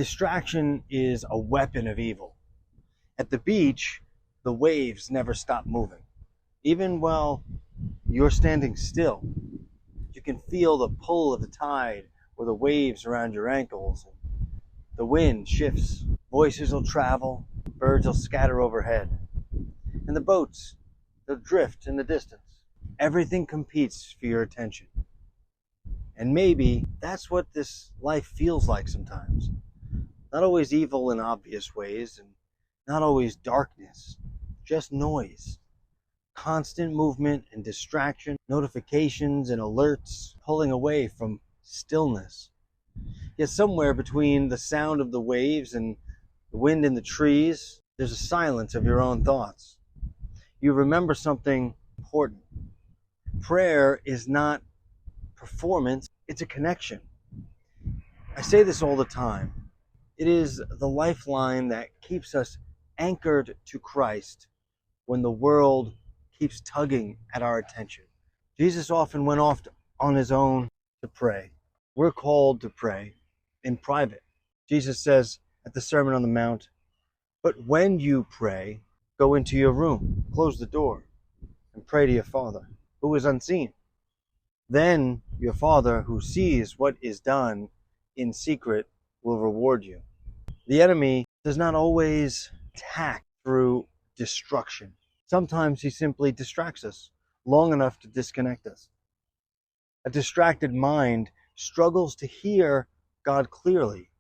Distraction is a weapon of evil. At the beach, the waves never stop moving. Even while you're standing still, you can feel the pull of the tide or the waves around your ankles. The wind shifts, voices will travel, birds will scatter overhead, and the boats, they'll drift in the distance. Everything competes for your attention. And maybe that's what this life feels like sometimes. Not always evil in obvious ways, and not always darkness, just noise. Constant movement and distraction, notifications and alerts, pulling away from stillness. Yet somewhere between the sound of the waves and the wind in the trees, there's a silence of your own thoughts. You remember something important. Prayer is not performance, it's a connection. I say this all the time. It is the lifeline that keeps us anchored to Christ when the world keeps tugging at our attention. Jesus often went off on his own to pray. We're called to pray in private. Jesus says at the Sermon on the Mount, "But when you pray, go into your room, close the door, and pray to your Father, who is unseen. Then your Father, who sees what is done in secret, will reward you." The enemy does not always attack through destruction. Sometimes he simply distracts us long enough to disconnect us. A distracted mind struggles to hear God clearly,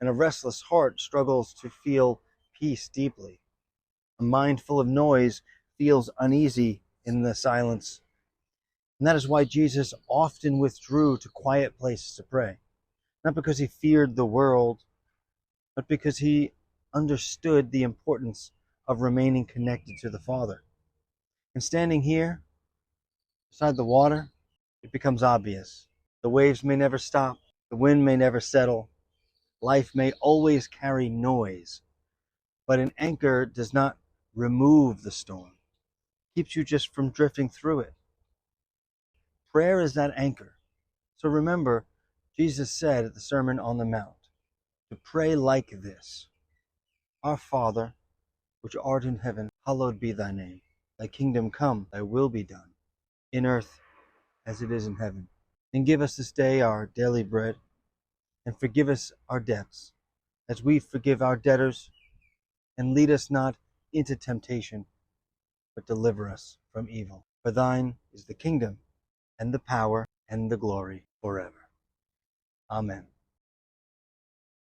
and a restless heart struggles to feel peace deeply. A mind full of noise feels uneasy in the silence. And that is why Jesus often withdrew to quiet places to pray. Not because he feared the world, but because he understood the importance of remaining connected to the Father. And standing here, beside the water, it becomes obvious. The waves may never stop, the wind may never settle, life may always carry noise, but an anchor does not remove the storm. It keeps you just from drifting through it. Prayer is that anchor. So remember, Jesus said at the Sermon on the Mount, to pray like this: Our Father, which art in heaven, hallowed be thy name. Thy kingdom come, thy will be done, in earth as it is in heaven. And give us this day our daily bread, and forgive us our debts, as we forgive our debtors. And lead us not into temptation, but deliver us from evil. For thine is the kingdom, and the power, and the glory forever. Amen.